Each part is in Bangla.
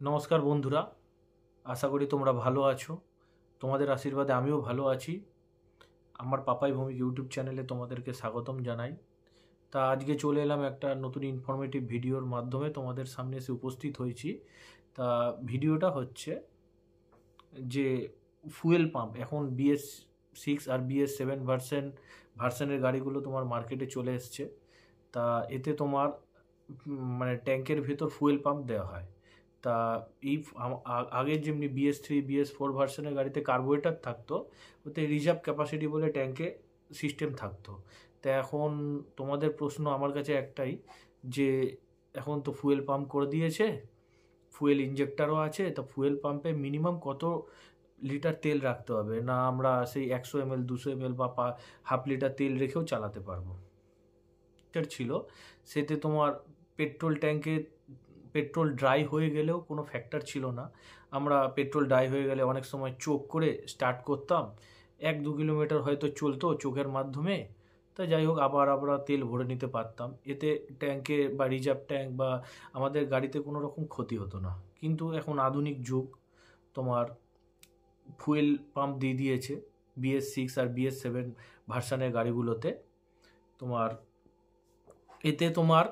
নমস্কার বন্ধুরা, আশা করি তোমরা ভালো আছো। তোমাদের আশীর্বাদে আমিও ভালো আছি। আমার পাপাই ভৌমিক ইউটিউব চ্যানেলে তোমাদেরকে স্বাগতম জানাই। তা আজকে চলে এলাম একটা নতুন ইনফরমেটিভ ভিডিওর মাধ্যমে তোমাদের সামনে এসে উপস্থিত হয়েছি। তা ভিডিওটা হচ্ছে যে ফুয়েল পাম্প এখন BS6 আর BS7 ভার্সনের গাড়িগুলো তোমার মার্কেটে চলে এসছে। তা এতে তোমার মানে ট্যাঙ্কের ভেতর ফুয়েল পাম্প দেওয়া হয়। তা এই আগের যেমনি BS3 BS4 ভার্সনের গাড়িতে কার্বোরেটর থাকতো, ওতে রিজার্ভ ক্যাপাসিটি বলে ট্যাঙ্কে সিস্টেম থাকতো। তা এখন তোমাদের প্রশ্ন আমার কাছে একটাই, যে এখন তো ফুয়েল পাম্প করে দিয়েছে, ফুয়েল ইঞ্জেক্টারও আছে, তা ফুয়েল পাম্পে মিনিমাম কত লিটার তেল রাখতে হবে? না আমরা সেই 100 ml 200 ml বা হাফ লিটার তেল রেখেও চালাতে পারবো? ছিল সেতে তোমার পেট্রোল ড্রাই হয়ে গেলেও কোনো ফ্যাক্টর ছিল না। আমরা পেট্রোল ড্রাই হয়ে গেলে অনেক সময় চোখ করে স্টার্ট করতাম, 1-2 কিলোমিটার হয়তো চলতো চোখের মাধ্যমে। তা যাই হোক, আবার আমরা তেল ভরে নিতে পারতাম। এতে ট্যাঙ্কে বা রিজার্ভ ট্যাঙ্ক বা আমাদের গাড়িতে কোনো রকম ক্ষতি হতো না। কিন্তু এখন আধুনিক যুগ, তোমার ফুয়েল পাম্প দিয়ে দিয়েছে BS6 আর BS7 ভার্সানের গাড়িগুলোতে। তোমার এতে তোমার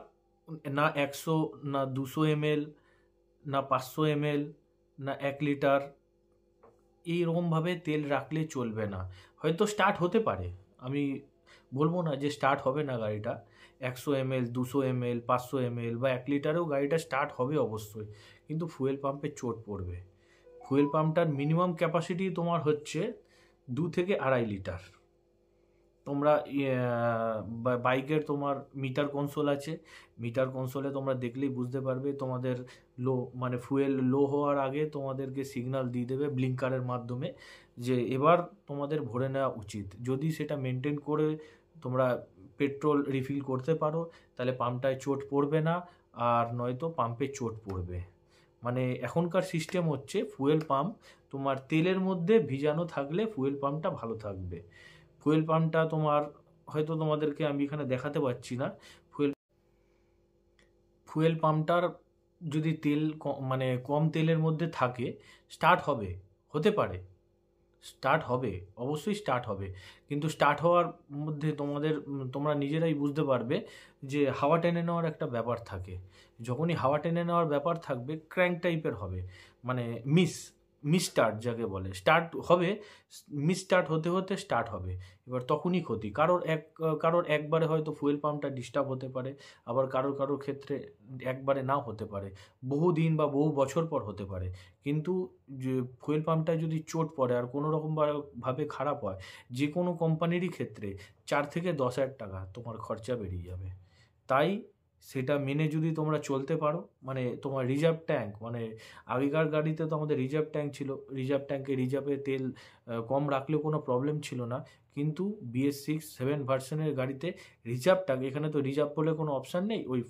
না 100, না 200 ml, না 500 ml, না 1 লিটার এইরকমভাবে তেল রাখলে চলবে না। হয়তো স্টার্ট হতে পারে, আমি বলবো না যে স্টার্ট হবে না গাড়িটা। 100 ml 200 ml 500 ml বা 1 লিটারেও গাড়িটা স্টার্ট হবে অবশ্যই, কিন্তু ফুয়েল পাম্পে চোট পড়বে। ফুয়েল পাম্পটার মিনিমাম ক্যাপাসিটি তোমার হচ্ছে 2 থেকে 2.5 লিটার। তোমরা বাইকের তোমার মিটার কনসোল আছে, মিটার কনসোলে তোমরা দেখলেই বুঝতে পারবে তোমাদের মানে ফুয়েল লো হওয়ার আগে তোমাদেরকে সিগন্যাল দিয়ে দেবে ব্লিঙ্কারের মাধ্যমে যে এবার তোমাদের ভরে নেওয়া উচিত। যদি সেটা মেনটেন করে তোমরা পেট্রোল রিফিল করতে পারো, তাহলে পাম্পটায় চোট পড়বে না, আর নয়তো পাম্পে চোট পড়বে। মানে এখনকার সিস্টেম হচ্ছে ফুয়েল পাম্প তোমার তেলের মধ্যে ভিজানো থাকলে ফুয়েল পাম্পটা ভালো থাকবে। ফুয়েল পাম্পটা তোমার হয়তো তোমাদেরকে আমি এখানে দেখাতে পারছি না। ফুয়েল পাম্পটার যদি তেল মানে কম তেলের মধ্যে থাকে, স্টার্ট হতে পারে, স্টার্ট হবে, অবশ্যই স্টার্ট হবে। কিন্তু স্টার্ট হওয়ার মধ্যে তোমরা নিজেরাই বুঝতে পারবে যে হাওয়া টেনে নেওয়ার একটা ব্যাপার থাকে। যখনই হাওয়া টেনে নেওয়ার ব্যাপার থাকবে, ক্র্যাঙ্ক টাইপের হবে, মানে স্টার্ট যাকে বলে। স্টার্ট হবে, স্টার্ট হতে হতে স্টার্ট হবে। এবার তখনই ক্ষতি। কারোর একবারে হয়তো ফুয়েল পাম্পটা ডিস্টার্ব হতে পারে, আবার কারোর ক্ষেত্রে একবারে নাও হতে পারে, বহু দিন বা বহু বছর পর হতে পারে। কিন্তু যে ফুয়েল পাম্পটা যদি চোট পড়ে আর কোনো রকমভাবে খারাপ হয়, যে কোনো কোম্পানিরই ক্ষেত্রে 4 থেকে 10,000 টাকা তোমার খরচা বেরিয়ে যাবে। তাই সেটা মেনে যদি তোমরা চলতে পারো, মানে তোমার রিজার্ভ ট্যাঙ্ক, মানে আগেকার গাড়িতে তো আমাদের রিজার্ভ ট্যাঙ্ক ছিল, রিজার্ভ ট্যাঙ্কে রিজার্ভে তেল কম রাখলেও কোনো প্রবলেম ছিল না। কিন্তু BS6-7 ভার্সনের গাড়িতে রিজার্ভ ট্যাঙ্ক, এখানে তো রিজার্ভ বলে কোনো অপশান নেই, ওই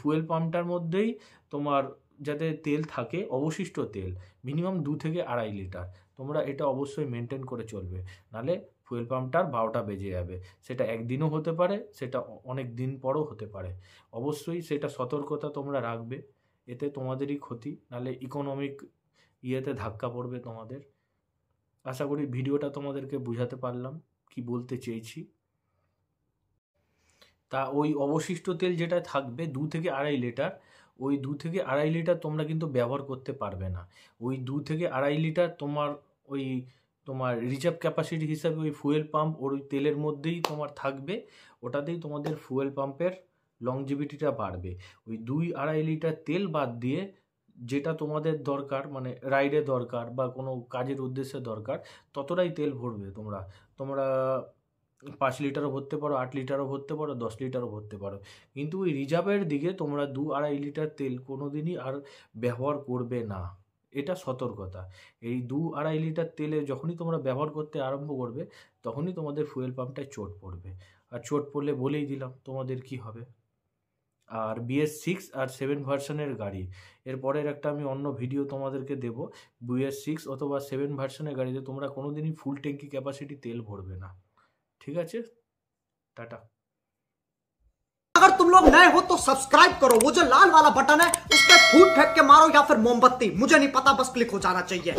ফুয়েল পাম্পটার মধ্যেই তোমার যাতে তেল থাকে, অবশিষ্ট তেল মিনিমাম 2 থেকে 2.5 লিটার। তোমরা এটা অবশ্যই মেনটেন করে চলবে, নাহলে ফুয়েল পাম্পটার 12টা বেজে যাবে। সেটা একদিনও হতে পারে, সেটা অনেক দিন পরও হতে পারে। অবশ্যই সেটা সতর্কতা তোমরা রাখবে, এতে তোমাদেরই ক্ষতি, নাহলে ইকোনমিক ইয়েতে ধাক্কা পড়বে তোমাদের। আশা করি ভিডিওটা তোমাদেরকে বুঝাতে পারলাম কি বলতে চেয়েছি। তা ওই অবশিষ্ট তেল যেটা থাকবে 2 থেকে 2.5 লিটার, ওই 2 থেকে 2.5 লিটার তোমরা কিন্তু ব্যবহার করতে পারবে না। ওই 2 থেকে 2.5 লিটার তোমার রিজার্ভ ক্যাপাসিটি হিসাবে ওই ফুয়েল পাম্প ওর ওই তেলের মধ্যেই তোমার থাকবে, ওটাতেই তোমাদের ফুয়েল পাম্পের লংজিভিটিটা বাড়বে। ওই 2-2.5 লিটার তেল বাদ দিয়ে যেটা তোমাদের দরকার, মানে রাইডে দরকার বা কোনো কাজের উদ্দেশ্যে দরকার, ততটাই তেল ভরবে তোমরা। 5 লিটারও ভরতে পারো, 8 লিটারও ভরতে পারো, 10 লিটারও ভরতে পারো। কিন্তু ওই রিজার্ভের দিকে তোমরা 2-2.5 লিটার তেল কোনো দিনই আর ব্যবহার করবে না, এটা সতর্কতা। এই 2-2.5 লিটার তেলে যখনই তোমরা ব্যবহার করতে আরম্ভ করবে, তখনই তোমাদের ফুয়েল পাম্পটায় চোট পড়বে। আর চোট পড়লে বলেই দিলাম তোমাদের কি হবে। আর BS6 আর 7 ভার্সনের গাড়ি, এরপরের একটা আমি অন্য ভিডিও তোমাদেরকে দেব। BS6 অথবা 7 ভার্সনের গাড়িতে তোমরা কোনোদিনই ফুল ট্যাঙ্কি ক্যাপাসিটি তেল ভরবে না। ঠিক আছে, टाटा। अगर तुम लोग नए हो तो सब्सक्राइब करो, वो जो लाल वाला बटन है उस पर फूट फेंक के मारो या फिर मोमबत्ती, मुझे नहीं पता, बस क्लिक हो जाना चाहिए।